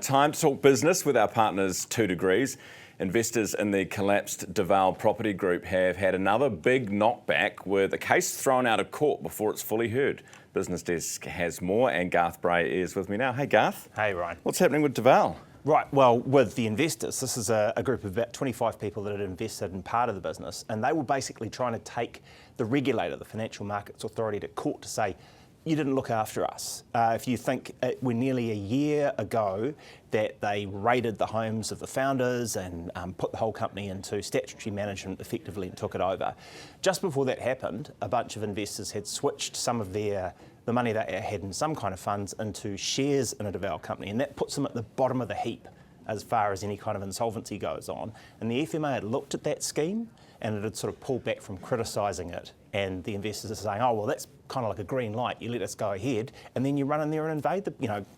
time to talk business with our partners 2 Degrees. Investors in the collapsed Deval property group have had another big knockback with a case thrown out of court before it's fully heard. BusinessDesk has more, and Garth Bray is with me now. Hey Garth. Hey Ryan. What's happening with Deval? Right, well, with the investors, this is a group of about 25 people that had invested in part of the business, and they were basically trying to take the regulator, the Financial Markets Authority, to court to say, you didn't look after us. If you think we're nearly a year ago that they raided the homes of the founders and put the whole company into statutory management effectively and took it over. Just before that happened, a bunch of investors had switched some of the money they had in some kind of funds into shares in a Deval company, and that puts them at the bottom of the heap as far as any kind of insolvency goes on. And the FMA had looked at that scheme and it had sort of pulled back from criticising it. And the investors are saying, oh, well, that's kind of like a green light. You let us go ahead, and then you run in there and invade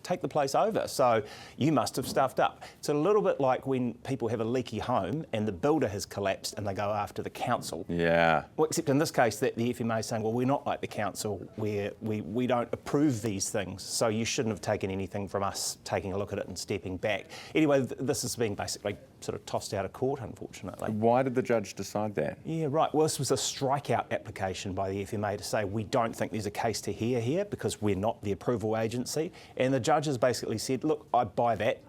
take the place over. So you must have stuffed up. It's a little bit like when people have a leaky home and the builder has collapsed and they go after the council. Yeah. Well, except in this case that the FMA is saying, well, we're not like the council. We don't approve these things, so you shouldn't have taken anything from us taking a look at it and stepping back. Anyway, this is being basically sort of tossed out of court, unfortunately. Why did the judge decide that? Yeah, right. Well, this was a strikeout application by the FMA to say we don't think there's a case to hear here because we're not the approval agency. And the judges basically said, look, I buy that.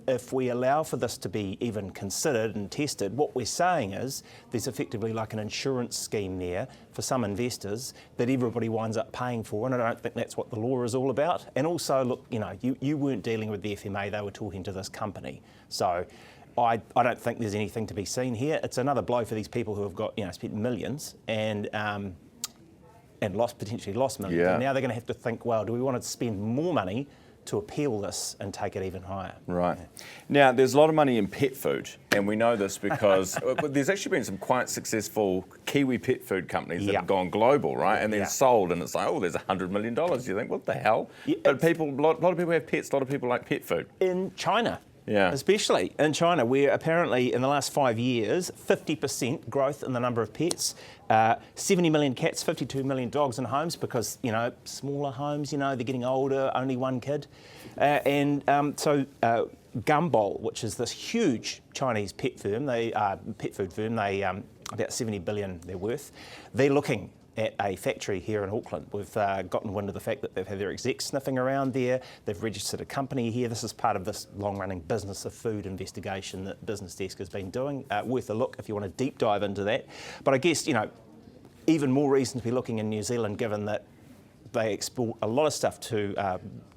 If we allow for this to be even considered and tested, what we're saying is there's effectively like an insurance scheme there for some investors that everybody winds up paying for, and I don't think that's what the law is all about. And also, look, you weren't dealing with the FMA, they were talking to this company. So I don't think there's anything to be seen here. It's another blow for these people who have got spent millions and potentially lost millions. Yeah. And now they're going to have to think, well, do we want to spend more money to appeal this and take it even higher? Right. Now, there's a lot of money in pet food, and we know this because there's actually been some quite successful Kiwi pet food companies that have gone global, right? And then sold, and it's like, oh, there's $100 million. You think, what the hell? Yeah, but a lot of people have pets. A lot of people like pet food. In China. Yeah. Especially in China, where apparently in the last 5 years, 50% growth in the number of pets, 70 million cats, 52 million dogs in homes because, smaller homes, they're getting older, only one kid. So Gumball, which is this huge Chinese pet food firm, about 70 billion they're worth, they're looking at a factory here in Auckland. We've gotten wind of the fact that they've had their execs sniffing around there. They've registered a company here. This is part of this long-running business of food investigation that BusinessDesk has been doing. Worth a look if you want to deep dive into that. But I guess, even more reason to be looking in New Zealand, given that they export a lot of stuff to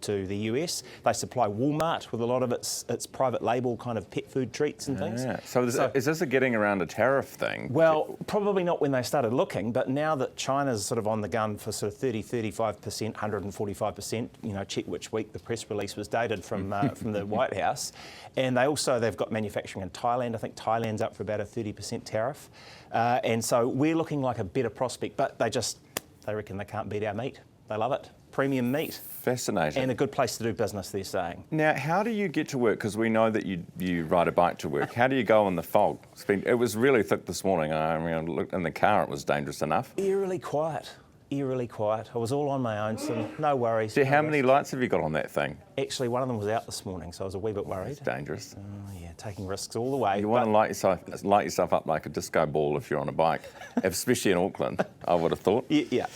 the US. They supply Walmart with a lot of its private label kind of pet food treats and things. Yeah. So is this a getting around a tariff thing? Well, probably not when they started looking, but now that China's sort of on the gun for sort of 30, 35%, 145%, check which week the press release was dated from the White House. And they've got manufacturing in Thailand. I think Thailand's up for about a 30% tariff. And so we're looking like a better prospect, but they reckon they can't beat our meat. They love it. Premium meat. Fascinating. And a good place to do business, they're saying. Now, how do you get to work? Because we know that you ride a bike to work. How do you go in the fog? It was really thick this morning. I mean, I looked in the car, it was dangerous enough. Eerily quiet. I was all on my own, so no worries. So how many lights have you got on that thing? Actually, one of them was out this morning, so I was a wee bit worried. It's dangerous. Oh, yeah, taking risks all the way. You want to light yourself up like a disco ball if you're on a bike, especially in Auckland, I would have thought. Yeah.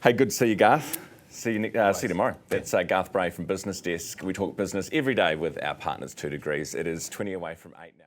Hey, good to see you, Garth. See you tomorrow. That's Garth Bray from BusinessDesk. We talk business every day with our partners 2 Degrees. It is 20 away from 8 now.